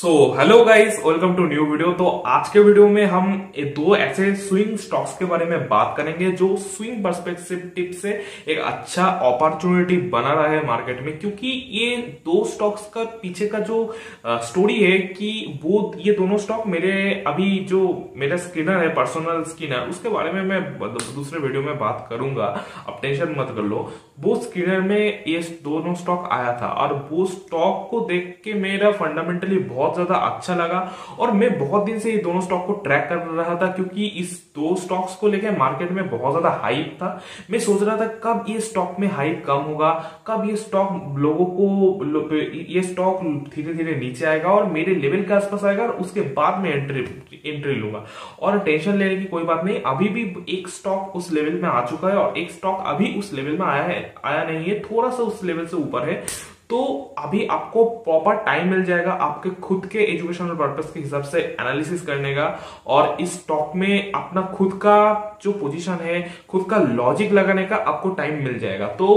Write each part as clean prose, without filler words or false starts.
Hello guys, welcome to new video. तो आज के वीडियो में हम दो ऐसे स्विंग स्टॉक्स के बारे में बात करेंगे जो स्विंग पर्सपेक्टिव टिप से एक अच्छा अपॉर्चुनिटी बना रहा है मार्केट में। क्योंकि ये दो स्टॉक्स का पीछे का जो स्टोरी है कि वो ये दोनों स्टॉक मेरे अभी जो मेरा स्क्रीनर है, पर्सनल स्क्रीनर, उसके बारे में मैं दूसरे वीडियो में बात करूंगा, आप टेंशन मत कर लो। वो स्क्रीनर में ये दोनों स्टॉक आया था और वो स्टॉक को देख के मेरा फंडामेंटली बहुत ज्यादा अच्छा लगा और मैं बहुत दिन से ये दोनों स्टॉक को ट्रैक कर रहा था क्योंकि इस दो स्टॉक्स को लेकर मार्केट में बहुत ज्यादा हाइप था। मैं सोच रहा था कब ये स्टॉक में हाइप कम होगा, कब ये स्टॉक लोगों को ये स्टॉक धीरे धीरे नीचे आएगा और मेरे लेवल के आसपास आएगा और उसके बाद में एंट्री लूंगा। और टेंशन लेने की कोई बात नहीं, अभी भी एक स्टॉक उस लेवल में आ चुका है और एक स्टॉक अभी उस लेवल में आया नहीं है, थोड़ा सा उस लेवल से ऊपर है। तो अभी आपको प्रॉपर टाइम मिल जाएगा आपके खुद के एजुकेशनल पर्पस के हिसाब से एनालिसिस करने का और इस स्टॉक में अपना खुद का जो पोजीशन है, खुद का लॉजिक लगाने का आपको टाइम मिल जाएगा। तो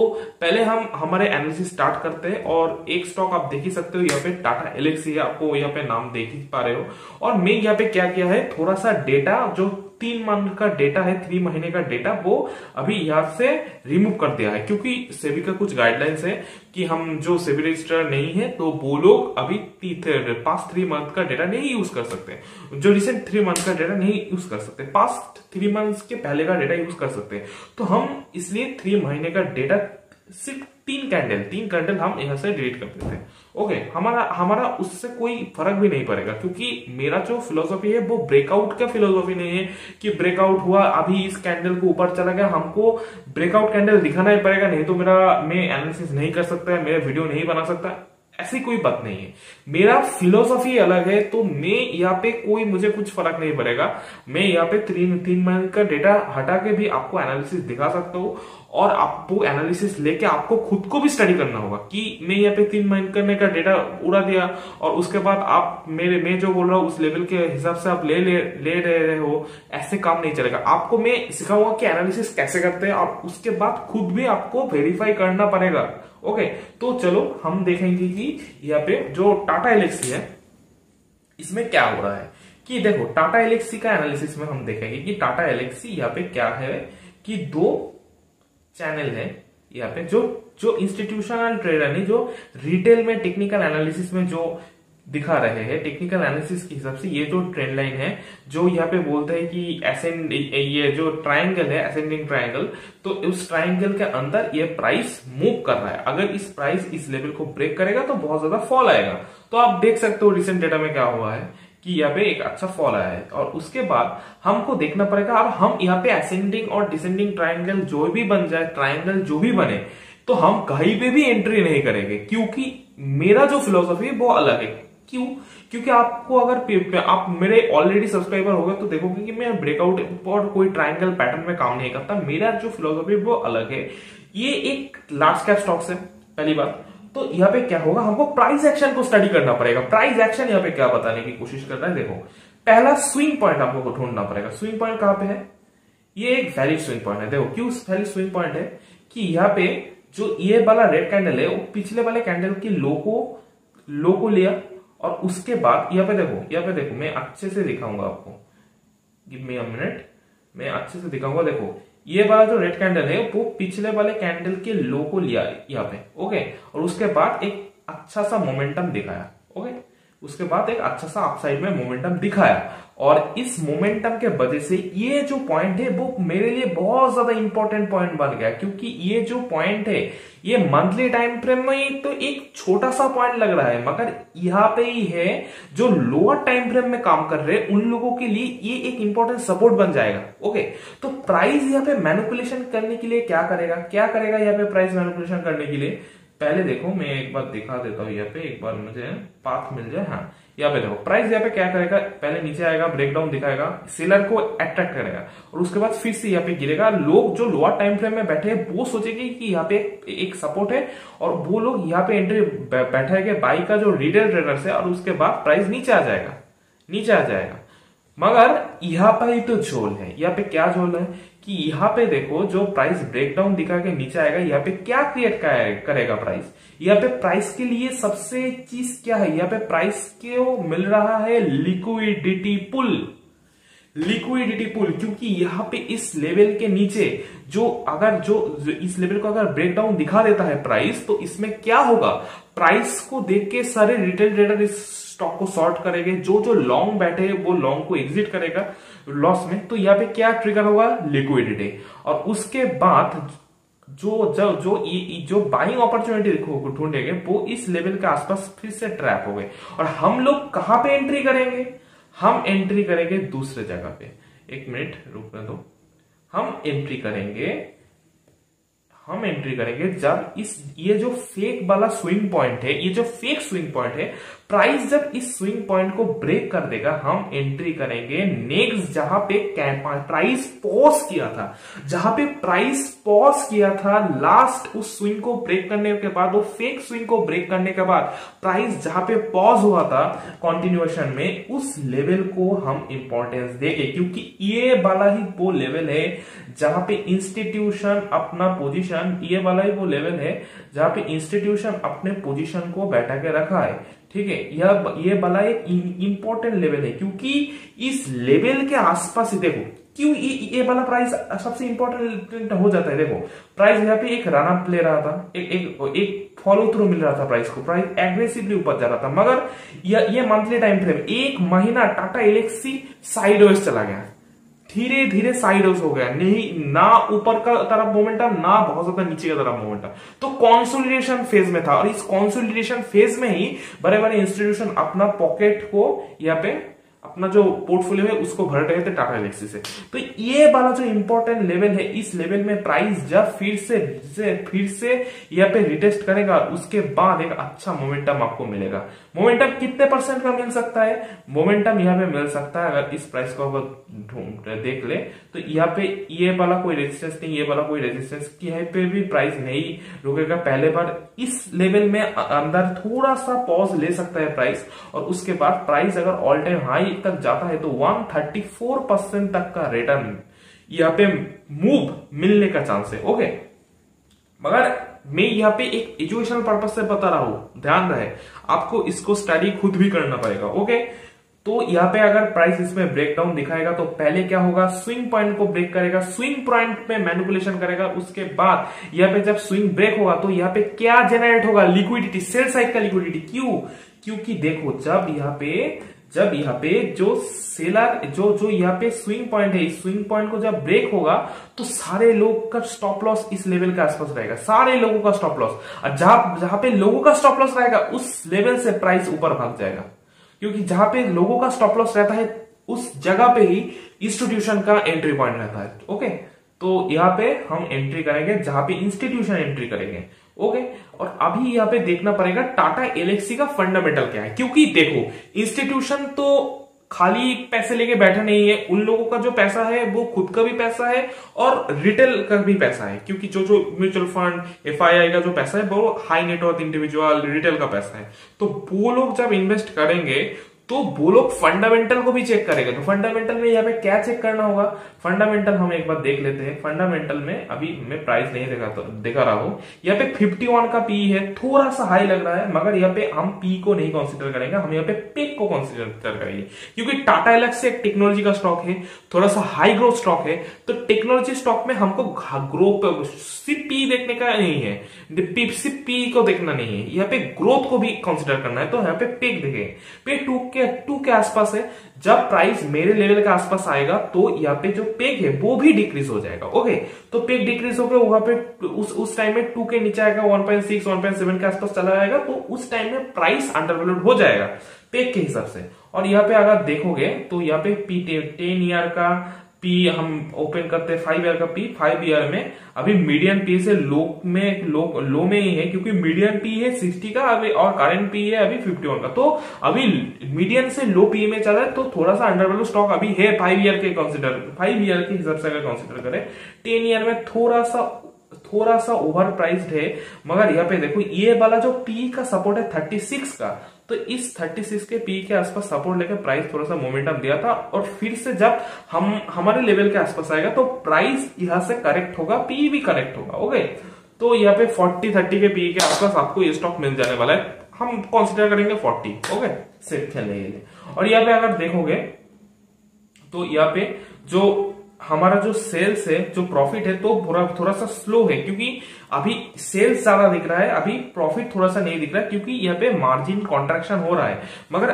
पहले हम हमारे एनालिसिस स्टार्ट करते हैं और एक स्टॉक आप देख ही सकते हो, यहाँ पे टाटा एलेक्सी है, आपको यहाँ पे नाम देख ही पा रहे हो। और मैं यहाँ पे क्या किया है, थोड़ा सा डेटा जो 3 मंथ का डेटा है, 3 महीने का डेटा, वो अभी यहां से रिमूव कर दिया है क्योंकि सेबी का कुछ गाइडलाइंस है कि हम जो सेबी रजिस्टर नहीं है तो वो लोग अभी पास्ट 3 मंथ का डेटा नहीं यूज कर सकते, जो रिसेंट 3 मंथ का डेटा नहीं यूज कर सकते, पास्ट 3 मंथ्स के पहले का डेटा यूज कर सकते हैं। तो हम इसलिए 3 महीने का डेटा सिर्फ 3 कैंडल हम यहां से डिलीट कर देते हैं। ओके, हमारा उससे कोई फर्क भी नहीं पड़ेगा क्योंकि मेरा जो फिलोसॉफी है वो ब्रेकआउट का फिलोसॉफी नहीं है कि ब्रेकआउट हुआ अभी इस कैंडल को ऊपर चला गया, हमको ब्रेकआउट कैंडल दिखाना ही पड़ेगा, नहीं तो मैं एनालिसिस नहीं कर सकता, मेरा वीडियो नहीं बना सकता, ऐसी कोई बात नहीं है। मेरा फिलोसॉफी अलग है। तो मैं यहाँ पे मुझे कुछ फर्क नहीं पड़ेगा, मैं यहाँ पे 3 मंथ का डेटा हटा के भी आपको एनालिसिस दिखा सकता हूँ और आपको एनालिसिस लेके आपको खुद को भी स्टडी करना होगा कि मैं यहाँ पे 3 मंथ करने का डेटा उड़ा दिया और उसके बाद आप मैं जो बोल रहा हूँ उस लेवल के हिसाब से आप ले रहे हो, ऐसे काम नहीं चलेगा। आपको मैं सिखाऊंगा कि एनालिसिस कैसे करते हैं और उसके बाद खुद भी आपको वेरीफाई करना पड़ेगा। ओके, तो चलो हम देखेंगे कि यहाँ पे जो टाटा एलेक्सी है इसमें क्या हो रहा है। कि देखो, टाटा एलेक्सी का एनालिसिस में हम देखेंगे कि टाटा एलेक्सी यहाँ पे क्या है कि 2 चैनल है यहाँ पे, जो इंस्टीट्यूशनल ट्रेडर नहीं, जो रिटेल में टेक्निकल एनालिसिस में जो दिखा रहे हैं, टेक्निकल एनालिसिस के हिसाब से ये जो ट्रेंड लाइन है, जो यहाँ पे बोलते हैं कि ये जो ट्रायंगल है, असेंडिंग ट्रायंगल, तो उस ट्रायंगल के अंदर ये प्राइस मूव कर रहा है। अगर इस प्राइस इस लेवल को ब्रेक करेगा तो बहुत ज्यादा फॉल आएगा। तो आप देख सकते हो रिसेंट डेटा में क्या हुआ है कि यहाँ पे एक अच्छा फॉल आया है और उसके बाद हमको देखना पड़ेगा अब हम यहाँ पे असेंडिंग और डिसेंडिंग ट्रायंगल जो भी बन जाए, ट्रायंगल जो भी बने, तो हम कहीं पे भी एंट्री नहीं करेंगे क्योंकि मेरा जो फिलोसॉफी है वो अलग है। क्यों? क्योंकि आपको अगर आप मेरे ऑलरेडी सब्सक्राइबर हो गए तो देखोगे कि मैं ब्रेकआउट और कोई ट्रायंगल पैटर्न में काम नहीं करता, मेरा जो फिलोसॉफी वो अलग है। ये एक लार्ज कैप स्टॉक्स है, पहली बात। तो यहाँ पे क्या होगा, हमको प्राइस एक्शन को स्टडी करना पड़ेगा। प्राइस एक्शन यहाँ पे क्या बताने की कोशिश कर रहा है, देखो, पहला स्विंग पॉइंट आपको ढूंढना पड़ेगा। स्विंग पॉइंट कहां पे है, ये एक वैलिड स्विंग पॉइंट है। देखो क्यों वैलिड स्विंग पॉइंट है कि यहाँ पे जो ये वाला रेड कैंडल है वो पिछले वाले कैंडल की लो को लिया और उसके बाद यहाँ पे देखो मैं अच्छे से दिखाऊंगा आपको, गिव मी अ मिनट, मैं अच्छे से दिखाऊंगा। देखो ये वाला जो रेड कैंडल है वो पिछले वाले कैंडल के लो को लिया यहाँ पे, ओके, और उसके बाद एक अच्छा सा मोमेंटम दिखाया, ओके, उसके बाद एक अच्छा सा अपसाइड में मोमेंटम दिखाया और इस मोमेंटम के वजह से ये जो पॉइंट है वो मेरे लिए बहुत ज्यादा इंपॉर्टेंट पॉइंट बन गया क्योंकि ये जो पॉइंट है ये मंथली टाइम फ्रेम में तो एक छोटा सा पॉइंट लग रहा है, मगर यहाँ पे ही है जो लोअर टाइम फ्रेम में काम कर रहे हैं उन लोगों के लिए ये एक इंपॉर्टेंट सपोर्ट बन जाएगा। ओके, तो प्राइस यहाँ पे मैनिपुलेशन करने के लिए क्या करेगा यहाँ पे प्राइस मैनिपुलेशन करने के लिए, पहले देखो मैं एक बार दिखा देता हूँ, यहाँ पे एक बार मुझे पाथ मिल जाए। हाँ, यहाँ पे देखो प्राइस यहाँ पे क्या करेगा, पहले नीचे आएगा, ब्रेकडाउन दिखाएगा, सेलर को अट्रैक्ट करेगा और उसके बाद फिर से यहाँ पे गिरेगा। लोग जो लोअर टाइम फ्रेम में बैठे हैं वो सोचेंगे कि यहाँ पे एक सपोर्ट है और वो लोग यहाँ पे एंट्री बैठाएंगे बाई का जो रिटेल ट्रेडर्स है और उसके बाद प्राइस नीचे आ जाएगा। मगर यहाँ पर ही तो झोल है। यहाँ पे क्या झोल है कि यहाँ पे देखो जो प्राइस ब्रेकडाउन दिखा के नीचे आएगा, यहाँ पे क्या क्रिएट करेगा प्राइस। यहाँ पे प्राइस के लिए सबसे चीज क्या है, यहाँ पे प्राइस को मिल रहा है लिक्विडिटी पुल। लिक्विडिटी पुल, क्योंकि यहाँ पे इस लेवल के नीचे जो इस लेवल को अगर ब्रेकडाउन दिखा देता है प्राइस, तो इसमें क्या होगा, प्राइस को देख के सारे रिटेल ट्रेडर इस स्टॉक को शॉर्ट करेंगे, जो लॉन्ग बैठे वो लॉन्ग को एग्जिट करेगा लॉस में। तो यहाँ पे क्या ट्रिगर होगा, लिक्विडिटी। और उसके बाद जो बाइंग अपॉर्चुनिटी ढूंढेंगे वो इस लेवल के आसपास फिर से ट्रैप हो गए। और हम लोग कहां पे एंट्री करेंगे, हम एंट्री करेंगे दूसरे जगह पे। एक मिनट रुकने दो। हम एंट्री करेंगे जब ये जो फेक वाला स्विंग पॉइंट है, ये जो फेक स्विंग पॉइंट है, प्राइस जब इस स्विंग पॉइंट को ब्रेक कर देगा, हम एंट्री करेंगे नेक्स्ट जहां पे प्राइस पॉज किया था, लास्ट उस स्विंग को ब्रेक करने के बाद, वो फेक स्विंग को ब्रेक करने के बाद प्राइस जहां पे पॉज हुआ था कंटिन्यूएशन में, उस लेवल को हम इंपॉर्टेंस देंगे, क्योंकि ये वाला ही वो लेवल है जहां पे इंस्टीट्यूशन अपना पोजीशन, ये वाला ही वो लेवल है जहां पे इंस्टीट्यूशन अपने पोजीशन को बैठा के रखा है। ठीक है, ये वाला एक इंपॉर्टेंट लेवल है, क्योंकि इस लेवल के आसपास ही देखो क्यों ये वाला प्राइस सबसे इंपॉर्टेंट हो जाता है। देखो प्राइस यहाँ पे एक रन अप ले रहा था, एक फॉलो थ्रू मिल रहा था प्राइस को, प्राइस एग्रेसिवली ऊपर जा रहा था, मगर ये मंथली टाइम फ्रेम एक महीना टाटा एलेक्सी साइडवेज चला गया, धीरे धीरे साइडवेज हो गया, नहीं ना ऊपर का तरफ मोमेंटम, ना बहुत ज्यादा नीचे की तरफ मोमेंटम। तो कंसोलिडेशन फेज में था, और इस कंसोलिडेशन फेज में ही बड़े बड़े इंस्टीट्यूशन अपना पॉकेट को यहाँ पे अपना जो पोर्टफोलियो है उसको भर रहे थे टाटा एलेक्सी से। तो ये वाला जो इंपॉर्टेंट लेवल है, इस लेवल में प्राइस जब फिर से यहाँ पे रिटेस्ट करेगा, उसके बाद एक अच्छा मोमेंटम आपको मिलेगा। मोमेंटम कितने परसेंट का मिल सकता है, मोमेंटम यहाँ पे मिल सकता है, अगर इस प्राइस को अगर देख ले तो यहाँ पे ये वाला कोई रेजिस्टेंस नहीं, ये वाला कोई रेजिस्टेंस, यहाँ पे भी प्राइस नहीं रुकेगा। पहले बार इस लेवल में अंदर थोड़ा सा पॉज ले सकता है प्राइस, और उसके बाद प्राइस अगर ऑल टाइम हाई तक जाता है तो 134% तक का रिटर्न यहाँ पे मूव मिलने का चांस है। ओके, मगर मैं यहाँ पे एक एजुकेशनल पर्पज से बता रहा हूं, ध्यान रहे, आपको इसको स्टडी खुद भी करना पड़ेगा। ओके, तो यहाँ पे अगर प्राइस इसमें ब्रेकडाउन दिखाएगा तो पहले क्या होगा, स्विंग पॉइंट को ब्रेक करेगा, स्विंग पॉइंट पे मैनिपुलेशन करेगा, उसके बाद यहाँ पे जब स्विंग ब्रेक होगा तो यहाँ पे क्या जनरेट होगा, लिक्विडिटी, सेल साइड का लिक्विडिटी। क्यों, क्योंकि देखो जब यहाँ पे जो सेलर जो यहाँ पे स्विंग पॉइंट है, इस स्विंग पॉइंट को जब ब्रेक होगा तो सारे लोग का स्टॉप लॉस इस लेवल के आसपास रहेगा, सारे लोगों का स्टॉप लॉस, और जहां पे लोगों का स्टॉप लॉस रहेगा उस लेवल से प्राइस ऊपर भाग जाएगा, क्योंकि जहां पे लोगों का स्टॉप लॉस रहता है उस जगह पे ही इंस्टीट्यूशन का एंट्री पॉइंट रहता है। ओके, तो यहाँ पे हम एंट्री करेंगे जहां पे इंस्टीट्यूशन एंट्री करेंगे। ओके, और अभी यहाँ पे देखना पड़ेगा टाटा एलेक्सी का फंडामेंटल क्या है, क्योंकि देखो इंस्टीट्यूशन तो खाली पैसे लेके बैठा नहीं है, उन लोगों का जो पैसा है वो खुद का भी पैसा है और रिटेल का भी पैसा है, क्योंकि जो म्यूचुअल फंड, एफआईआई का जो पैसा है वो हाई नेटवर्थ इंडिविजुअल रिटेल का पैसा है। तो वो लोग जब इन्वेस्ट करेंगे तो वो लोग फंडामेंटल को भी चेक करेंगे। तो फंडामेंटल में यहाँ पे क्या चेक करना होगा, फंडामेंटल हम एक बार देख लेते हैं। फंडामेंटल में अभी मैं प्राइस नहीं दिखा रहा हूं, यहाँ पे 51 का पी है, थोड़ा सा हाई लग रहा है, मगर यहाँ पे हम पी को नहीं कंसीडर करेंगे, हम यहाँ पे पेक को कंसीडर करेंगे, क्योंकि टाटा एलेक्सी एक टेक्नोलॉजी का स्टॉक है, थोड़ा सा हाई ग्रोथ स्टॉक है। तो टेक्नोलॉजी स्टॉक में हमको ग्रोथ सिर्फ पी देखने का नहीं है, सिर्फ पी को देखना नहीं है, यहाँ पे ग्रोथ को भी कंसिडर करना है। तो यहाँ पे पेक देखेंगे, पे 2 के आसपास है, जब प्राइस मेरे लेवल के आसपास आएगा तो यहाँ पे जो पेक है वो भी डिक्रीज हो जाएगा। ओके, तो पेक डिक्रीज होकर वहां पे उस टाइम में 2 के नीचे आएगा, 1.6 1.7 के आसपास चला जाएगा, तो उस टाइम में प्राइस अंडरवैल्यूड हो जाएगा पेक के हिसाब से। और यहाँ पे अगर देखोगे तो यहाँ पे पी 10 ईयर का पी हम ओपन करते हैं, 5 ईयर का पी, 5 ईयर में अभी मीडियन पी से लो में ही है, क्योंकि मीडियन पी है 60 का अभी और करंट पी है अभी 51 का। तो अभी मीडियन से लो पी में चला है, तो थोड़ा सा अंडरवैल्यू स्टॉक अभी है 5 ईयर के हिसाब से अगर कंसिडर करें। 10 ईयर में थोड़ा सा थोड़ा सा ओवर प्राइस्ड है, मगर यहाँ पे देखो ये वाला जो पी का सपोर्ट है 36 का, तो इस 36 के पी के आसपास सपोर्ट लेकर प्राइस थोड़ा सा मोमेंटम दिया था, और फिर से जब हम हमारे लेवल के आसपास आएगा तो प्राइस यहां से करेक्ट होगा, पी भी करेक्ट होगा। ओके, तो यहाँ पे 40-30 के पी के आसपास आपको ये स्टॉक मिल जाने वाला है, हम कंसिडर करेंगे 40। ओके, सिर्फ खेलने के लिए। और यहाँ पे अगर देखोगे तो यहाँ पे जो हमारा जो सेल्स है, जो प्रॉफिट है, तो थोड़ा सा स्लो है, क्योंकि अभी सेल्स ज्यादा दिख रहा है, अभी प्रॉफिट थोड़ा सा नहीं दिख रहा है, क्योंकि यहाँ पे मार्जिन कॉन्ट्रैक्शन हो रहा है। मगर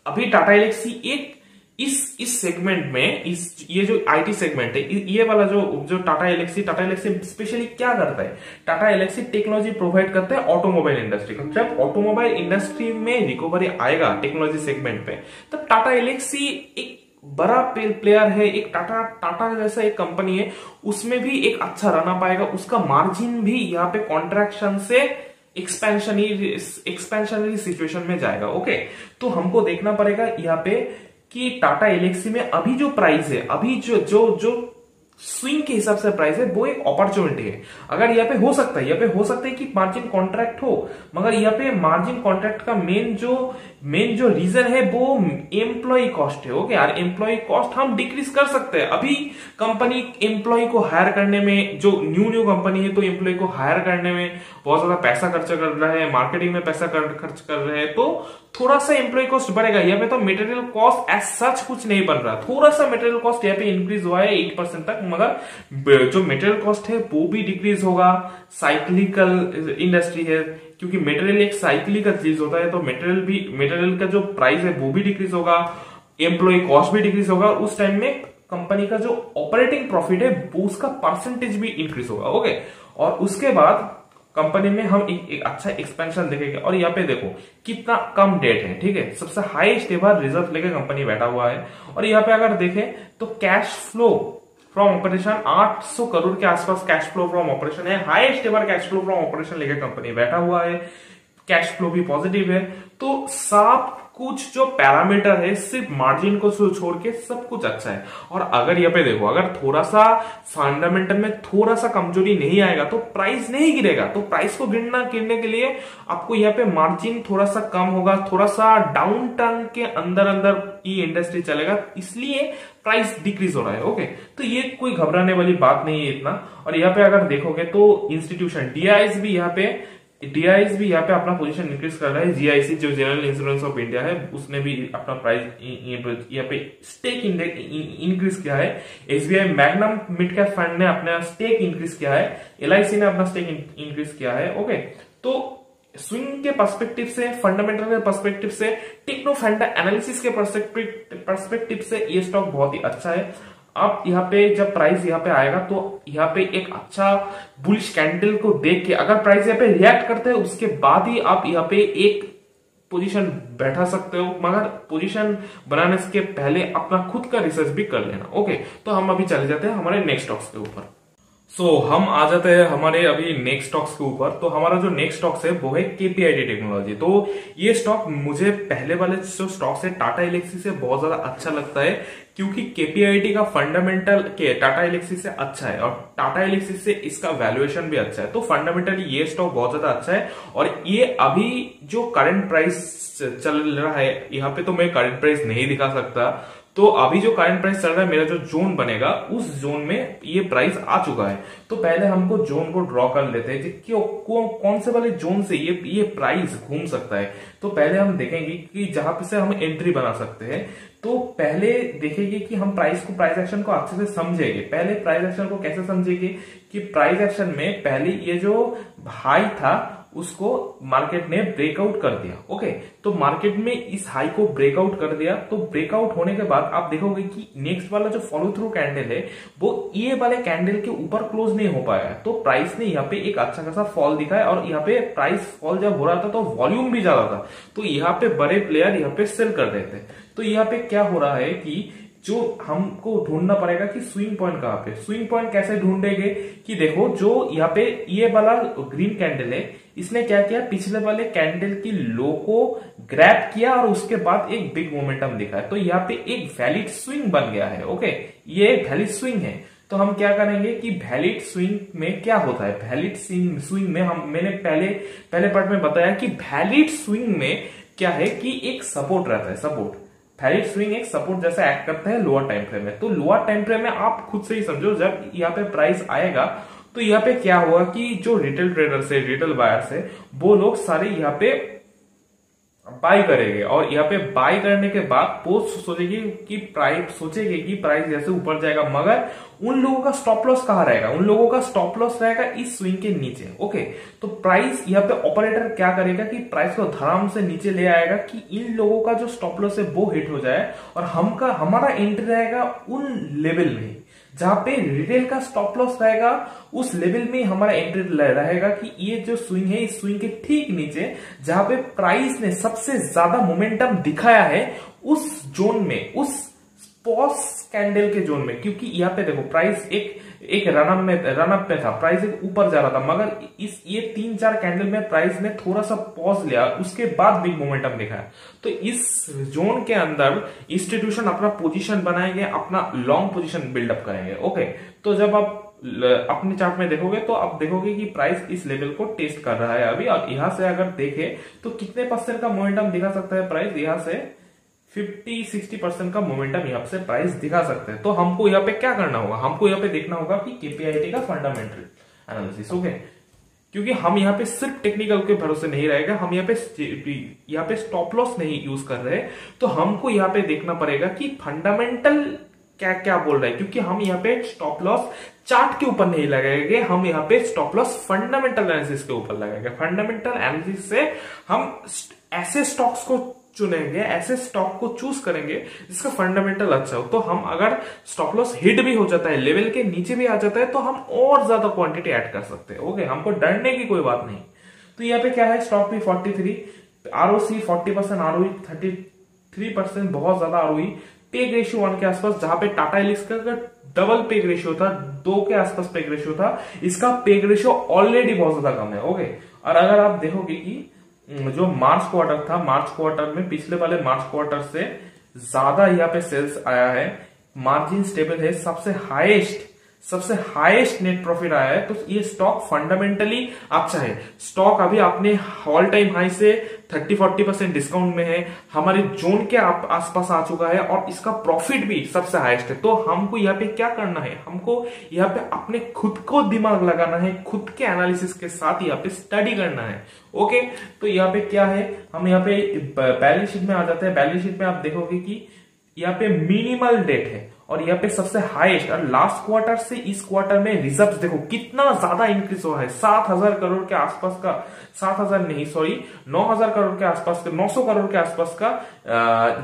अभी टाटा एलेक्सी एक इस सेगमेंट में, ये जो आईटी सेगमेंट है, ये वाला जो टाटा एलेक्सी स्पेशली क्या करता है, टाटा एलेक्सी टेक्नोलॉजी प्रोवाइड करता है ऑटोमोबाइल इंडस्ट्री को। जब ऑटोमोबाइल इंडस्ट्री में रिकवरी आएगा टेक्नोलॉजी सेगमेंट पे, तब टाटा एलेक्सी एक बड़ा प्लेयर है, एक टाटा जैसा एक कंपनी है, उसमें भी एक अच्छा रहना पाएगा, उसका मार्जिन भी यहाँ पे कॉन्ट्रैक्शन से एक्सपेंशनरी सिचुएशन में जाएगा। ओके, तो हमको देखना पड़ेगा यहाँ पे कि टाटा एलेक्सी में अभी जो प्राइस है, अभी जो स्विंग के हिसाब से प्राइस है, वो एक अपॉर्चुनिटी है। अगर यहाँ पे हो सकता है कि मार्जिन कॉन्ट्रैक्ट हो, मगर यहाँ पे मार्जिन कॉन्ट्रैक्ट का मेन जो रीजन है वो एम्प्लॉय कॉस्ट है। ओके यार, एम्प्लॉय कॉस्ट हम डिक्रीज कर सकते हैं। अभी कंपनी एम्प्लॉय को हायर करने में, जो न्यू कंपनी है, तो एम्प्लॉय को हायर करने में बहुत ज्यादा पैसा खर्च कर रहा है, मार्केटिंग में पैसा खर्च कर रहे हैं, तो थोड़ा सा एम्प्लॉय कॉस्ट बढ़ेगा। यहाँ पे तो मटेरियल कॉस्ट एज सच कुछ नहीं बन रहा, थोड़ा सा मटेरियल कॉस्ट यहाँ पे इंक्रीज हुआ है 8% तक, मगर जो मटेरियल कॉस्ट है वो भी डिक्रीज होगा। साइक्लिकल इंडस्ट्री है, क्योंकि मटेरियल एक साइक्लिकल चीज होता है, तो मटेरियल का जो प्राइस है वो भी डिक्रीज होगा, एम्प्लॉय कॉस्ट भी डिक्रीज होगा। उस टाइम में कंपनी का जो ऑपरेटिंग प्रॉफिट है वो उसका परसेंटेज भी इंक्रीज होगा। ओके, और उसके बाद कंपनी में हम एक अच्छा एक्सपेंशन देखेंगे। और यहाँ पे देखो कितना कम डेट है, ठीक है, सबसे हाईएस्ट एवर रिजर्व लेके कंपनी बैठा हुआ है। और यहाँ पे अगर देखें तो cash flow from operation 800 crore के आसपास कैश फ्लो फ्रॉम ऑपरेशन है, highest ever cash flow from operation लेके कंपनी बैठा हुआ है, कैश फ्लो भी पॉजिटिव है। तो सब कुछ जो पैरामीटर है, सिर्फ मार्जिन को छोड़ के सब कुछ अच्छा है। और अगर यहाँ पे देखो, अगर थोड़ा सा फंडामेंटल में थोड़ा सा कमजोरी नहीं आएगा तो प्राइस नहीं गिरेगा। तो प्राइस को गिरने के लिए आपको यहाँ पे मार्जिन थोड़ा सा कम होगा, थोड़ा सा डाउन टर्न के अंदर ये इंडस्ट्री चलेगा, इसलिए प्राइस डिक्रीज हो रहा है। ओके, तो ये कोई घबराने वाली बात नहीं है इतना। और यहाँ पे अगर देखोगे तो इंस्टीट्यूशन डीआईएस भी यहाँ पे अपना पोजीशन इंक्रीज कर रहा है। जीआईसी जो जनरल इंश्योरेंस ऑफ इंडिया है, उसने भी अपना प्राइस यहाँ पे स्टेक इंक्रीज किया है। SBI magnum mid cap fund ने अपना स्टेक इंक्रीज किया है, एलआईसी ने अपना स्टेक इंक्रीज किया है। ओके, तो स्विंग के पर्सपेक्टिव से, फंडामेंटल के पर्सपेक्टिव से, टेक्नो फंडा एनालिसिस के पर्सपेक्टिव से ये स्टॉक बहुत ही अच्छा है। अब यहाँ पे जब प्राइस यहाँ पे आएगा तो यहाँ पे एक अच्छा बुलिश कैंडल को देख के अगर प्राइस यहाँ पे रिएक्ट करते हैं, उसके बाद ही आप यहाँ पे एक पोजीशन बैठा सकते हो, मगर पोजीशन बनाने के पहले अपना खुद का रिसर्च भी कर लेना। ओके, तो हम अभी चले जाते हैं हमारे नेक्स्ट स्टॉक्स के ऊपर। हम आ जाते हैं हमारे अभी नेक्स्ट स्टॉक्स के ऊपर। तो हमारा जो नेक्स्ट स्टॉक्स है वो है केपीआईटी टेक्नोलॉजी। तो ये स्टॉक मुझे पहले वाले जो स्टॉक्स है टाटा एलेक्सी से बहुत ज्यादा अच्छा लगता है, क्योंकि केपीआईटी का फंडामेंटल के टाटा एलेक्सी से अच्छा है और टाटा एलेक्सी से इसका वैल्यूएशन भी अच्छा है। तो फंडामेंटली ये स्टॉक बहुत ज्यादा अच्छा है। और ये अभी जो करंट प्राइस चल रहा है, यहाँ पे तो मैं करंट प्राइस नहीं दिखा सकता, तो अभी जो करंट प्राइस चल रहा है, मेरा जो जोन बनेगा उस जोन में ये प्राइस आ चुका है। तो पहले हमको जोन को ड्रॉ कर लेते हैं कि कौन से वाले जोन से ये प्राइस घूम सकता है। तो पहले हम देखेंगे कि जहां पे से हम एंट्री बना सकते हैं। तो पहले देखेंगे कि हम प्राइस एक्शन को अच्छे से समझेंगे। पहले प्राइस एक्शन को कैसे समझेंगे कि प्राइस एक्शन में पहले ये जो हाई था उसको मार्केट ने ब्रेकआउट कर दिया। ओके, तो मार्केट में इस हाई को ब्रेकआउट कर दिया। तो ब्रेकआउट होने के बाद आप देखोगे कि नेक्स्ट वाला जो फॉलो थ्रू कैंडल है वो ये वाले कैंडल के ऊपर क्लोज नहीं हो पाया। तो प्राइस ने यहाँ पे एक अच्छा खासा फॉल दिखा है। और यहाँ पे प्राइस फॉल जब हो रहा था तो वॉल्यूम भी ज्यादा था, तो यहाँ पे बड़े प्लेयर यहाँ पे सेल कर रहे थे। तो यहाँ पे क्या हो रहा है कि जो हमको ढूंढना पड़ेगा कि स्विंग पॉइंट कहां पे, स्विंग पॉइंट कैसे ढूंढेंगे कि देखो जो यहाँ पे ये वाला ग्रीन कैंडल है, इसने क्या किया, पिछले वाले कैंडल की लो को ग्रैब किया और उसके बाद एक बिग मोमेंटम दिखा है। तो यहाँ पे एक वैलिड स्विंग बन गया है। ओके, ये एक वैलिड स्विंग है। तो हम क्या करेंगे कि वैलिड स्विंग में क्या होता है, वैलिड स्विंग में मैंने पहले पार्ट में बताया कि वैलिड स्विंग में क्या है कि एक सपोर्ट रहता है, सपोर्ट। वैलिड स्विंग एक सपोर्ट जैसा एक्ट करता है लोअर टाइम फ्रेम में। तो लोअर टाइम फ्रेम में आप खुद से ही समझो, जब यहाँ पे प्राइस आएगा तो यहाँ पे क्या होगा कि जो रिटेल ट्रेडर्स है, रिटेल बायर्स है, वो लोग सारे यहाँ पे बाय करेंगे, और यहाँ पे बाय करने के बाद वो सोचेगी कि प्राइस जैसे ऊपर जाएगा, मगर उन लोगों का स्टॉप लॉस कहाँ रहेगा, उन लोगों का स्टॉप लॉस रहेगा इस स्विंग के नीचे। ओके, तो प्राइस यहाँ पे ऑपरेटर क्या करेगा कि प्राइस को धड़ाम से नीचे ले आएगा कि इन लोगों का जो स्टॉप लॉस है वो हिट हो जाए, और हमारा एंट्री रहेगा उन लेवल में जहां पे रिटेल का स्टॉप लॉस रहेगा, उस लेवल में हमारा एंट्री रहेगा कि ये जो स्विंग है, इस स्विंग के ठीक नीचे जहां पे प्राइस ने सबसे ज्यादा मोमेंटम दिखाया है, उस जोन में, उस पॉज कैंडल के जोन में। क्योंकि यहाँ पे देखो प्राइस एक रनअप में था, प्राइस एक ऊपर जा रहा था, मगर ये 3-4 कैंडल में प्राइस ने थोड़ा सा पॉज लिया, उसके बाद बिग मोमेंटम दिखाया। तो इस जोन के अंदर इंस्टीट्यूशन अपना पोजीशन बनाएंगे, अपना लॉन्ग पोजीशन बिल्डअप करेंगे। ओके, तो जब आप अपने चार्ट में देखोगे तो आप देखोगे कि प्राइस इस लेवल को टेस्ट कर रहा है अभी, और यहां से अगर देखे तो कितने % का मोमेंटम दिखा सकता है प्राइस, यहां से 50-60% का मोमेंटम यहाँ से प्राइस दिखा सकते हैं। तो हमको यहाँ पे क्या करना होगा, हमको यहाँ पे देखना होगा कि केपीआईटी का फंडामेंटल एनालिसिस। ओके, क्योंकि हम यहाँ पे सिर्फ टेक्निकल के भरोसे नहीं रहेगा, हम यहाँ पे स्टॉप लॉस नहीं यूज कर रहे, तो हमको यहाँ पे देखना पड़ेगा कि फंडामेंटल क्या क्या बोल रहा है। क्योंकि हम यहाँ पे स्टॉप लॉस चार्ट के ऊपर नहीं लगाएंगे, हम यहाँ पे स्टॉप लॉस फंडामेंटल एनालिसिस के ऊपर लगाएंगे। फंडामेंटल एनालिसिस से हम ऐसे स्टॉक्स को चुनेंगे, ऐसे स्टॉक को चूज करेंगे जिसका फंडामेंटल अच्छा हो। तो हम अगर स्टॉप लॉस हिट भी हो जाता है, लेवल के नीचे भी आ जाता है, तो हम और ज्यादा क्वांटिटी ऐड कर सकते हैं। ओके, हमको डरने की कोई बात नहीं। तो यहाँ पे क्या है, स्टॉक भी 43, आरओसी 40%, आरओई 33%, बहुत ज्यादा आरओई। पेग रेशियो 1 के आसपास, जहां पे टाटा एलिक्स का डबल पेग रेशियो था, 2 के आसपास पेग रेशियो था, इसका पेग रेशियो ऑलरेडी बहुत ज्यादा कम है। ओके, और अगर आप देखोगे कि जो मार्च क्वार्टर था, मार्च क्वार्टर में पिछले वाले मार्च क्वार्टर से ज्यादा यहाँ पे सेल्स आया है, मार्जिन स्टेबल है, सबसे हाईएस्ट नेट प्रॉफिट आया है। तो ये स्टॉक फंडामेंटली अच्छा है। स्टॉक अभी अपने ऑल टाइम हाई से 30-40% डिस्काउंट में है, हमारे जोन के आसपास आ चुका है, और इसका प्रॉफिट भी सबसे हाईएस्ट है। तो हमको यहाँ पे क्या करना है, हमको यहाँ पे अपने खुद को दिमाग लगाना है, खुद के एनालिसिस के साथ यहाँ पे स्टडी करना है। ओके, तो यहाँ पे क्या है, हम यहाँ पे बैलेंस शीट में आ जाते हैं। बैलेंस शीट में आप देखोगे कि यहाँ पे मिनिमल डेट है, और यहाँ पे सबसे हाईएस्ट, और लास्ट क्वार्टर से इस क्वार्टर में रिजर्व्स देखो कितना ज्यादा इंक्रीज हुआ है। 7,000 करोड़ के आसपास का, 7,000 नहीं सॉरी 9,000 करोड़ के आसपास का, 900 करोड़ के आसपास का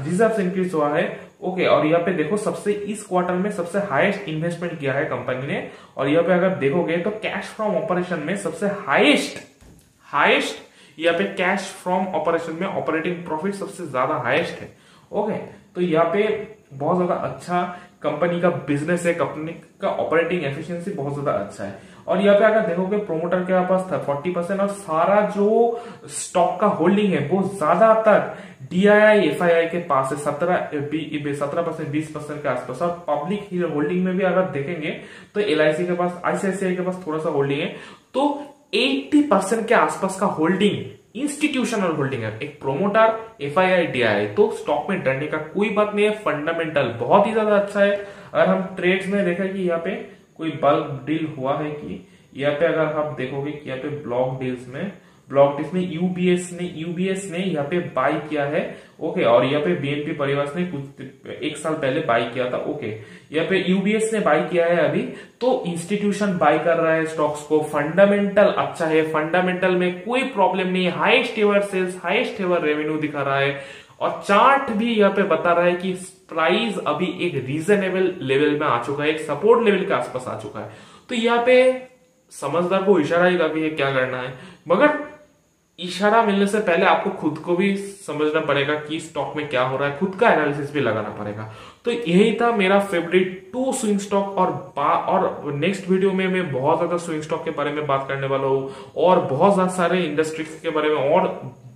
रिजर्व्स इंक्रीज हुआ है। ओके, और यहाँ पे देखो सबसे इस क्वार्टर में सबसे हाईएस्ट इन्वेस्टमेंट किया है कंपनी ने। और यहाँ पे अगर देखोगे तो कैश फ्रॉम ऑपरेशन में सबसे हाईएस्ट यहाँ पे कैश फ्रॉम ऑपरेशन में ऑपरेटिंग प्रॉफिट सबसे ज्यादा हाईएस्ट है। ओके, तो यहाँ पे बहुत ज्यादा अच्छा कंपनी का बिजनेस है, कंपनी का ऑपरेटिंग एफिशिएंसी बहुत ज्यादा अच्छा है। और यहाँ पे अगर देखोगे प्रोमोटर के पास था 40%, और सारा जो स्टॉक का होल्डिंग है वो ज्यादातर डीआईआई एफआईआई के पास है 17%, 20% के आसपास। और पब्लिक होल्डिंग में भी अगर देखेंगे तो एलआईसी के पास, आईसीआईसीआई के पास थोड़ा सा होल्डिंग है। तो 80% के आसपास का होल्डिंग इंस्टीट्यूशनल होल्डिंग है, एक प्रोमोटर, एफआईआई, डीआईआई। तो स्टॉक में डरने का कोई बात नहीं है, फंडामेंटल बहुत ही ज्यादा अच्छा है। अगर हम ट्रेड्स में देखें कि यहाँ पे कोई बल्क डील हुआ है कि यहाँ पे अगर आप देखोगे कि यहाँ पे ब्लॉक डील्स में यूबीएस ने यहाँ पे बाय किया है। ओके, और यहाँ पे बीएनपी परिवार ने कुछ 1 साल पहले बाय किया था। ओके, यहाँ पे यूबीएस ने बाय किया है अभी, तो इंस्टीट्यूशन बाय कर रहा है स्टॉक्स को। फंडामेंटल अच्छा है, फंडामेंटल में कोई प्रॉब्लम नहीं है, highest ever sales, highest ever revenue दिखा रहा है। और चार्ट भी यहाँ पे बता रहा है कि प्राइस अभी एक रीजनेबल लेवल में आ चुका है, एक सपोर्ट लेवल के आसपास आ चुका है। तो यहाँ पे समझदार को इशारा ही काफी है क्या करना है, मगर इशारा मिलने से पहले आपको खुद को भी समझना पड़ेगा कि स्टॉक में क्या हो रहा है, खुद का एनालिसिस भी लगाना पड़ेगा। तो यही था मेरा फेवरेट 2 स्विंग स्टॉक। और नेक्स्ट वीडियो में मैं बहुत ज्यादा स्विंग स्टॉक के बारे में बात करने वाला हूँ, और बहुत सारे इंडस्ट्रीज के बारे में, और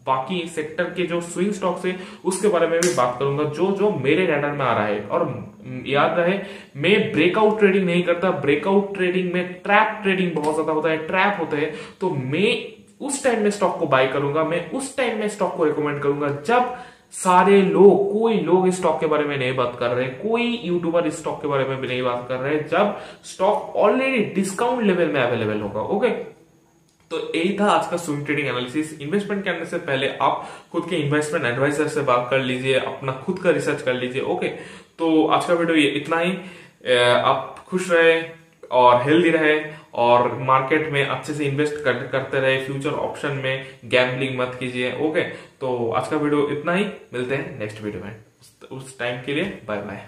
बाकी सेक्टर के जो स्विंग स्टॉक्स है उसके बारे में भी बात करूंगा जो जो मेरे रैडर में आ रहा है। और याद रहे, मैं ब्रेकआउट ट्रेडिंग नहीं करता। ब्रेकआउट ट्रेडिंग में ट्रैप ट्रेडिंग बहुत ज्यादा होता है, ट्रैप होते हैं। तो मैं उस टाइम में स्टॉक को बाय करूंगा, मैं उस टाइम में स्टॉक को रिकमेंड करूंगा जब सारे लोग, कोई लोग इस स्टॉक के बारे में नहीं बात कर रहे, कोई यूट्यूबर इस स्टॉक के बारे में भी नहीं बात कर रहे, जब स्टॉक ऑलरेडी डिस्काउंट लेवल में अवेलेबल होगा। ओके, तो यही था आज का स्विंग ट्रेडिंग एनालिसिस। इन्वेस्टमेंट करने से पहले आप खुद के इन्वेस्टमेंट एडवाइजर से बात कर लीजिए, अपना खुद का रिसर्च कर लीजिए। ओके, तो आज का वीडियो ये इतना ही। आप खुश रहे और हेल्दी रहे और मार्केट में अच्छे से इन्वेस्ट करते रहे। फ्यूचर ऑप्शन में गैम्बलिंग मत कीजिए। ओके, तो आज का वीडियो इतना ही। मिलते हैं नेक्स्ट वीडियो में, उस टाइम के लिए बाय बाय।